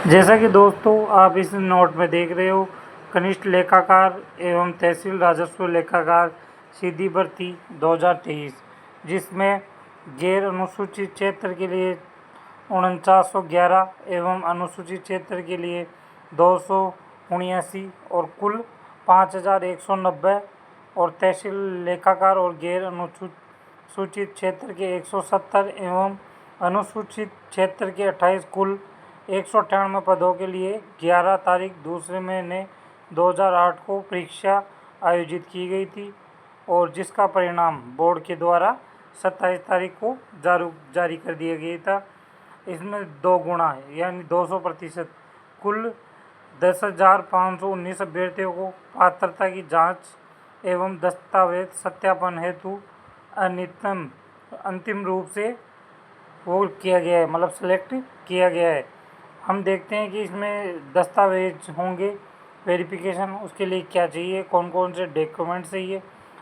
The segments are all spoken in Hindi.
जैसा कि दोस्तों आप इस नोट में देख रहे हो, कनिष्ठ लेखाकार एवं तहसील राजस्व लेखाकार सीधी भर्ती 2023, जिसमें गैर अनुसूचित क्षेत्र के लिए 4911 एवं अनुसूचित क्षेत्र के लिए 279 और कुल 5190 और तहसील लेखाकार और गैर अनुसूचित क्षेत्र के 170 एवं अनुसूचित क्षेत्र के 28 कुल 198 पदों के लिए 11 तारीख दूसरे महीने 2008 को परीक्षा आयोजित की गई थी और जिसका परिणाम बोर्ड के द्वारा 27 तारीख को जारी कर दिया गया था। इसमें 2 गुना है यानी 200% कुल 10,519 अभ्यर्थियों को पात्रता की जांच एवं दस्तावेज सत्यापन हेतु अंतिम रूप से वो किया गया है, मतलब सेलेक्ट किया गया है। हम देखते हैं कि इसमें दस्तावेज होंगे, वेरिफिकेशन उसके लिए क्या चाहिए, कौन कौन से डॉक्यूमेंट चाहिए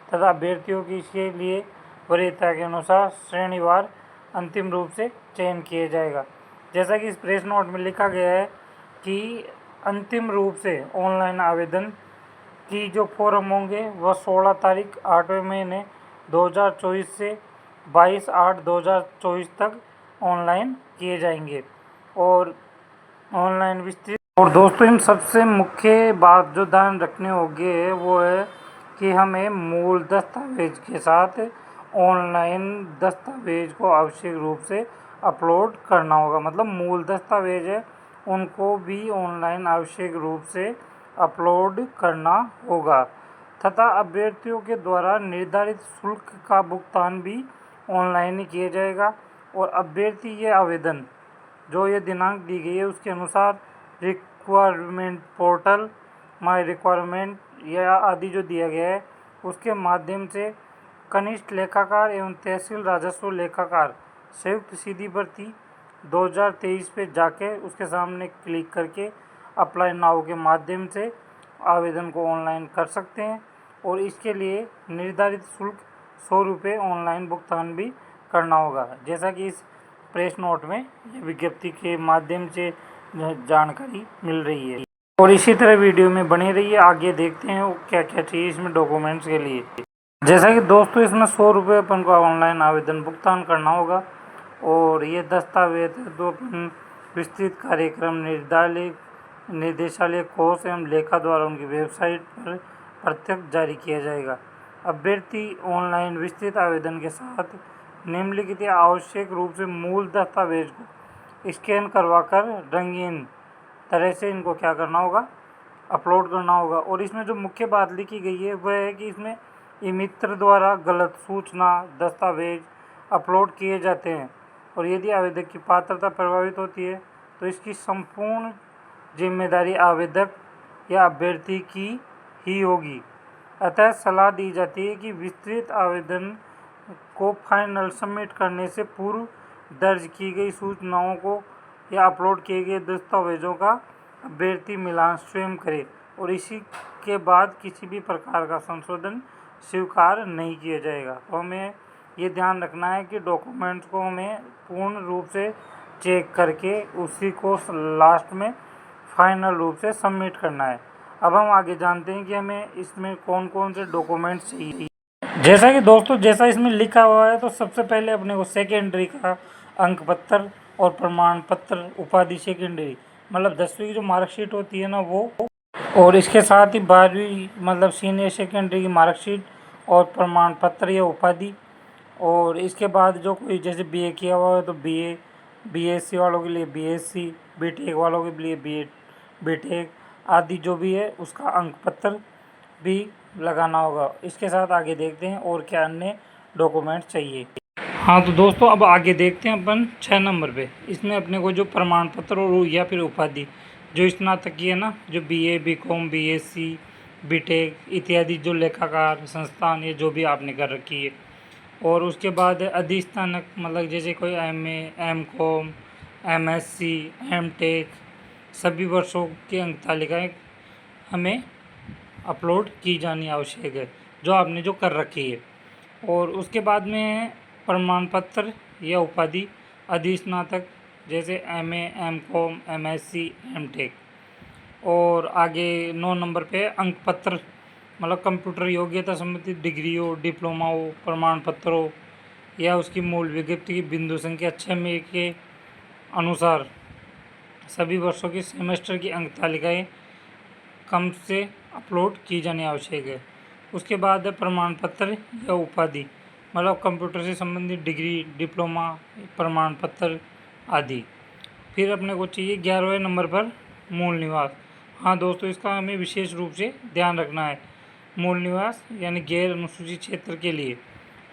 तथा अभ्यर्थियों की इसके लिए वरीयता के अनुसार श्रेणीवार अंतिम रूप से चयन किया जाएगा। जैसा कि इस प्रेस नोट में लिखा गया है कि अंतिम रूप से ऑनलाइन आवेदन की जो फॉर्म होंगे वह 16 तारीख 8वें महीने 2024 से 22/8/2024 तक ऑनलाइन किए जाएंगे और ऑनलाइन विस्तृत। और दोस्तों इन सबसे मुख्य बात जो ध्यान रखने होगी वो है कि हमें मूल दस्तावेज के साथ ऑनलाइन दस्तावेज को आवश्यक रूप से अपलोड करना होगा। मतलब मूल दस्तावेज है उनको भी ऑनलाइन आवश्यक रूप से अपलोड करना होगा तथा अभ्यर्थियों के द्वारा निर्धारित शुल्क का भुगतान भी ऑनलाइन ही किया जाएगा और अभ्यर्थी ये आवेदन जो ये दिनांक दी गई है उसके अनुसार रिक्वायरमेंट पोर्टल, माई रिक्वायरमेंट या आदि जो दिया गया है उसके माध्यम से कनिष्ठ लेखाकार एवं तहसील राजस्व लेखाकार संयुक्त सीधी भर्ती 2023 पे जाके उसके सामने क्लिक करके अप्लाई नाउ के माध्यम से आवेदन को ऑनलाइन कर सकते हैं और इसके लिए निर्धारित शुल्क 100 रुपये ऑनलाइन भुगतान भी करना होगा। जैसा कि इस प्रेस नोट में ये विज्ञप्ति के माध्यम से जानकारी मिल रही है और इसी तरह वीडियो में बने रहिए। आगे देखते हैं क्या क्या चाहिए इसमें डॉक्यूमेंट्स के लिए। जैसा कि दोस्तों इसमें 100 रुपये अपन को ऑनलाइन आवेदन भुगतान करना होगा और ये दस्तावेज तो अपन विस्तृत कार्यक्रम निर्देशालय कोष एवं लेखा द्वारा उनकी वेबसाइट पर प्रत्यक्ष जारी किया जाएगा। अभ्यर्थी ऑनलाइन विस्तृत आवेदन के साथ निम्नलिखित आवश्यक रूप से मूल दस्तावेज को स्कैन करवाकर रंगीन तरह से इनको क्या करना होगा, अपलोड करना होगा। और इसमें जो मुख्य बात लिखी गई है वह है कि इसमें ई मित्र द्वारा गलत सूचना दस्तावेज अपलोड किए जाते हैं और यदि आवेदक की पात्रता प्रभावित होती है तो इसकी संपूर्ण जिम्मेदारी आवेदक या अभ्यर्थी की ही होगी। अतः सलाह दी जाती है कि विस्तृत आवेदन को फाइनल सबमिट करने से पूर्व दर्ज की गई सूचनाओं को या अपलोड किए गए दस्तावेजों का अभ्यर्थी मिलान स्वयं करे और इसी के बाद किसी भी प्रकार का संशोधन स्वीकार नहीं किया जाएगा। तो हमें ये ध्यान रखना है कि डॉक्यूमेंट्स को हमें पूर्ण रूप से चेक करके उसी को लास्ट में फाइनल रूप से सबमिट करना है। अब हम आगे जानते हैं कि हमें इसमें कौन कौन से डॉक्यूमेंट्स चाहिए। जैसा कि दोस्तों जैसा इसमें लिखा हुआ है तो सबसे पहले अपने को सेकेंडरी का अंक पत्र और प्रमाण पत्र उपाधि सेकेंडरी मतलब 10वीं की जो मार्कशीट होती है ना वो, और इसके साथ ही 12वीं मतलब सीनियर सेकेंडरी की मार्कशीट और प्रमाण पत्र या उपाधि। और इसके बाद जो कोई जैसे बीए किया हुआ है तो बीए, बीएससी वालों के लिए बीएससी, बीटेक वालों के लिए बीटेक आदि जो भी है उसका अंक पत्र भी लगाना होगा। इसके साथ आगे देखते हैं और क्या अन्य डॉक्यूमेंट चाहिए। हाँ तो दोस्तों अब आगे देखते हैं अपन 6 नंबर पे। इसमें अपने को जो प्रमाण पत्र और या फिर उपाधि जो स्नातक की है ना, जो बीए, बीकॉम, बीएससी, बीटेक इत्यादि जो लेखाकार संस्थान ये जो भी आपने कर रखी है, और उसके बाद अधिस्नातक मतलब जैसे कोई एमए, एमकॉम, एमएससी, एमटेक सभी वर्षों की अंक तालिकाएँ हमें अपलोड की जानी आवश्यक है जो आपने जो कर रखी है। और उसके बाद में प्रमाण पत्र या उपाधि अधिस्नातक जैसे MA, MCOM, MSc, MTech। और आगे 9 नंबर पे अंक पत्र, मतलब कंप्यूटर योग्यता संबंधित डिग्री हो, डिप्लोमा हो, प्रमाण पत्र हो या उसकी मूल विज्ञप्ति की बिंदु संख्या 6 में के अनुसार सभी वर्षों की सेमेस्टर की अंक तालिकाएँ कम से अपलोड की जानी आवश्यक है। उसके बाद है प्रमाण पत्र या उपाधि, मतलब कंप्यूटर से संबंधित डिग्री, डिप्लोमा, प्रमाण पत्र आदि। फिर अपने को चाहिए 11वें नंबर पर मूल निवास। हाँ दोस्तों, इसका हमें विशेष रूप से ध्यान रखना है। मूल निवास यानी गैर अनुसूचित क्षेत्र के लिए,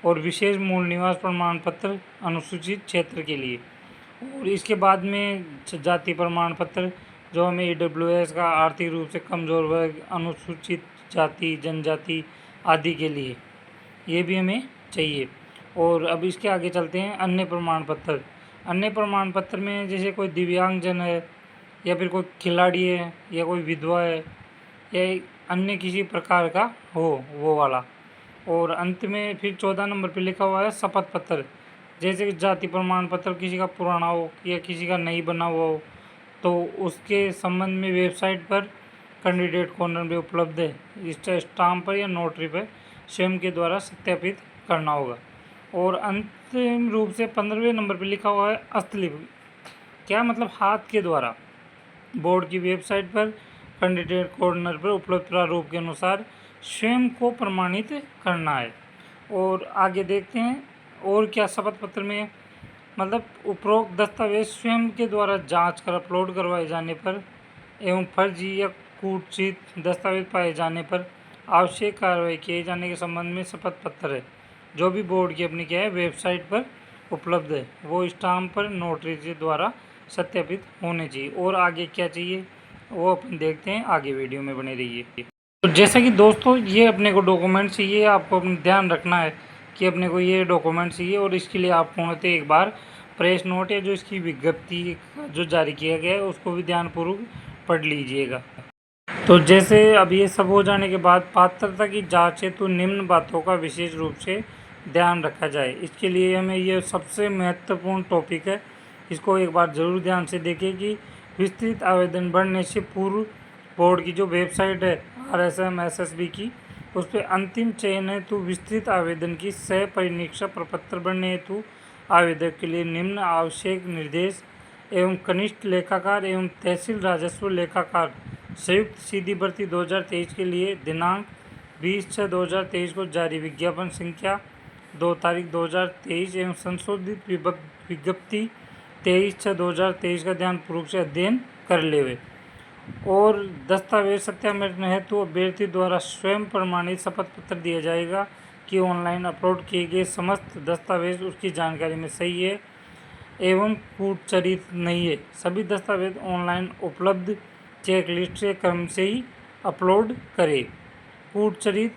और विशेष मूल निवास प्रमाण पत्र अनुसूचित क्षेत्र के लिए। और इसके बाद में जाति प्रमाण पत्र, जो हमें EWS का आर्थिक रूप से कमज़ोर वर्ग, अनुसूचित जाति, जनजाति आदि के लिए, ये भी हमें चाहिए। और अब इसके आगे चलते हैं अन्य प्रमाण पत्र। अन्य प्रमाण पत्र में जैसे कोई दिव्यांगजन है, या फिर कोई खिलाड़ी है, या कोई विधवा है, या अन्य किसी प्रकार का हो वो वाला। और अंत में फिर 14 नंबर पे लिखा हुआ है शपथ पत्र, जैसे कि जाति प्रमाण पत्र किसी का पुराना हो या किसी का नहीं बना हुआ हो, तो उसके संबंध में वेबसाइट पर कैंडिडेट कॉर्नर में उपलब्ध है, इस स्टाम्प पर या नोटरी पर स्वयं के द्वारा सत्यापित करना होगा। और अंतिम रूप से 15वें नंबर पर लिखा हुआ है हस्तलिपि। क्या मतलब? हाथ के द्वारा बोर्ड की वेबसाइट पर कैंडिडेट कॉर्नर पर उपलब्ध प्रारूप के अनुसार स्वयं को प्रमाणित करना है। और आगे देखते हैं और क्या शपथ पत्र में, मतलब उपरोक्त दस्तावेज स्वयं के द्वारा जांच कर अपलोड करवाए जाने पर एवं फर्जी या कूटचित दस्तावेज पाए जाने पर आवश्यक कार्रवाई किए जाने के संबंध में शपथ पत्र है, जो भी बोर्ड की अपनी क्या है वेबसाइट पर उपलब्ध है, वो स्टाम्प पर नोटरी के द्वारा सत्यापित होने चाहिए। और आगे क्या चाहिए वो अपन देखते हैं, आगे वीडियो में बने रहिए। तो जैसा कि दोस्तों ये अपने को डॉक्यूमेंट चाहिए, आपको अपना ध्यान रखना है कि अपने को ये डॉक्यूमेंट चाहिए। और इसके लिए आपको होते एक बार प्रेस नोट या जो इसकी विज्ञप्ति जो जारी किया गया है उसको भी ध्यानपूर्वक पढ़ लीजिएगा। तो जैसे अब ये सब हो जाने के बाद पात्रता की जांच है, तो निम्न बातों का विशेष रूप से ध्यान रखा जाए। इसके लिए हमें ये सबसे महत्वपूर्ण टॉपिक है, इसको एक बार ज़रूर ध्यान से देखें कि विस्तृत आवेदन भरने से पूर्व बोर्ड की जो वेबसाइट है RSM SSB की, उस पर अंतिम चयन हेतु विस्तृत आवेदन की सह परीक्षा प्रपत्र भरने हेतु आवेदक के लिए निम्न आवश्यक निर्देश एवं कनिष्ठ लेखाकार एवं तहसील राजस्व लेखाकार संयुक्त सीधी भर्ती 2023 के लिए दिनांक 20/6/2023 को जारी विज्ञापन संख्या 2 तारीख 2023 एवं संशोधित विज्ञप्ति 23/6/2023 का ध्यानपूर्वक से अध्ययन कर लेवे। और दस्तावेज सत्यापन हेतु अभ्यर्थी द्वारा स्वयं प्रमाणित शपथ पत्र दिया जाएगा कि ऑनलाइन अपलोड किए गए समस्त दस्तावेज उसकी जानकारी में सही है एवं कूटचरित नहीं है। सभी दस्तावेज ऑनलाइन उपलब्ध चेकलिस्ट से क्रम से ही अपलोड करें। कूटचरित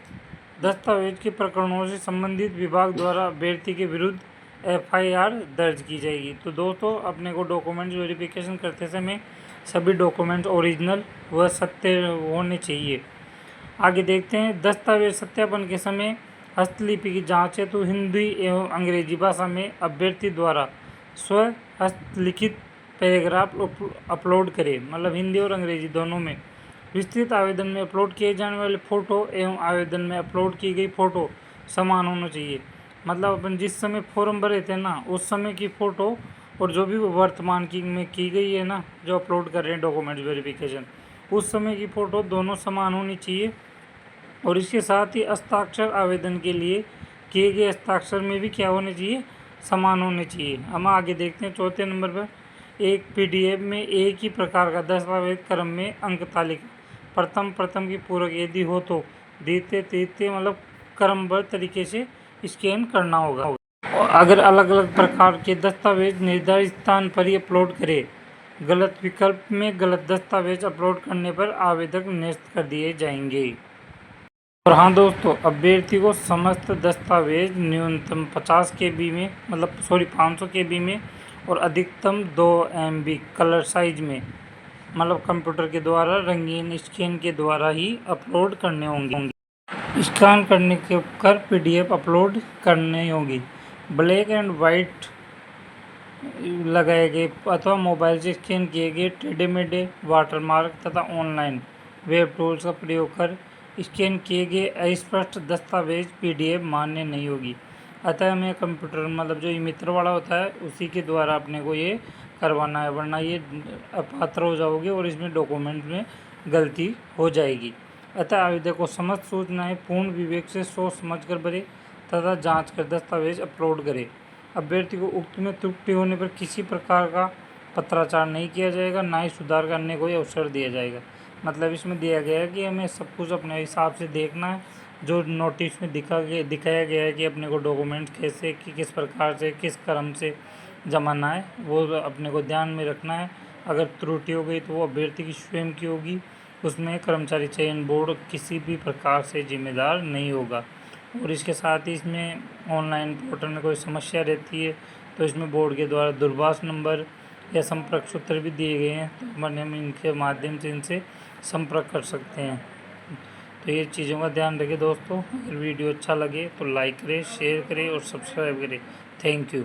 दस्तावेज के प्रकरणों से संबंधित विभाग द्वारा अभ्यर्थी के विरुद्ध FIR दर्ज की जाएगी। तो दोस्तों अपने को डॉक्यूमेंट्स वेरिफिकेशन करते समय सभी डॉक्यूमेंट्स ओरिजिनल व सत्य होने चाहिए। आगे देखते हैं दस्तावेज सत्यापन के समय हस्तलिपि की जांच है, तो हिंदी एवं अंग्रेजी भाषा में अभ्यर्थी द्वारा स्व हस्तलिखित पैराग्राफ अपलोड करें, मतलब हिंदी और अंग्रेजी दोनों में। विस्तृत आवेदन में अपलोड किए जाने वाले फ़ोटो एवं आवेदन में अपलोड की गई फ़ोटो समान होना चाहिए। मतलब अपन जिस समय फॉर्म भरे थे ना, उस समय की फ़ोटो और जो भी वर्तमान की में की गई है ना, जो अपलोड कर रहे हैं डॉक्यूमेंट वेरिफिकेशन, उस समय की फ़ोटो दोनों समान होनी चाहिए। और इसके साथ ही हस्ताक्षर आवेदन के लिए किए गए हस्ताक्षर में भी क्या होने चाहिए, समान होने चाहिए। हम आगे देखते हैं चौथे नंबर पर, एक PDF में एक ही प्रकार का दस्तावेज क्रम में अंक तालिका प्रथम की पूरक यदि हो तो द्वितीय मतलब क्रमबद्ध तरीके से स्कैन करना होगा। और अगर अलग अलग प्रकार के दस्तावेज निर्धारित स्थान पर ही अपलोड करें, गलत विकल्प में गलत दस्तावेज अपलोड करने पर आवेदक निरस्त कर दिए जाएंगे। और हाँ दोस्तों, अभ्यर्थी को समस्त दस्तावेज न्यूनतम 50 KB में, मतलब 500 KB में और अधिकतम 2 MB कलर साइज में, मतलब कंप्यूटर के द्वारा रंगीन स्कैन के द्वारा ही अपलोड करने होंगे। स्कैन करने के कर PDF अपलोड करने होंगी। ब्लैक एंड वाइट लगाए गए अथवा मोबाइल से स्कैन किए गए टेढ़े मेढ़े वाटरमार्क तथा ऑनलाइन वेब टूल्स का प्रयोग कर स्कैन किए गए अस्पष्ट दस्तावेज PDF मान्य नहीं होगी। अतः हमें कंप्यूटर मतलब जो मित्र वाला होता है उसी के द्वारा अपने को ये करवाना है, वरना ये अपात्र हो जाओगे और इसमें डॉक्यूमेंट में गलती हो जाएगी। अतः आवेदक को समस्त सूचनाएं पूर्ण विवेक से सोच समझ कर भरे तथा जांच कर दस्तावेज अपलोड करें। अभ्यर्थी को उक्त में त्रुटि होने पर किसी प्रकार का पत्राचार नहीं किया जाएगा, ना ही सुधार करने को अवसर दिया जाएगा। मतलब इसमें दिया गया है कि हमें सब कुछ अपने हिसाब से देखना है, जो नोटिस में दिखाया गया है कि अपने को डॉक्यूमेंट कैसे किस प्रकार से किस क्रम से जमाना है, वो अपने को ध्यान में रखना है। अगर त्रुटि हो गई तो वो अभ्यर्थी की स्वयं की होगी, उसमें कर्मचारी चयन बोर्ड किसी भी प्रकार से जिम्मेदार नहीं होगा। और इसके साथ ही इसमें ऑनलाइन पोर्टल में कोई समस्या रहती है तो इसमें बोर्ड के द्वारा दूरभाष नंबर या संपर्क सूत्र भी दिए गए हैं, तो हम इनके माध्यम से इनसे संपर्क कर सकते हैं। तो ये चीज़ों का ध्यान रखें दोस्तों। अगर वीडियो अच्छा लगे तो लाइक करें, शेयर करें और सब्सक्राइब करें। Thank you.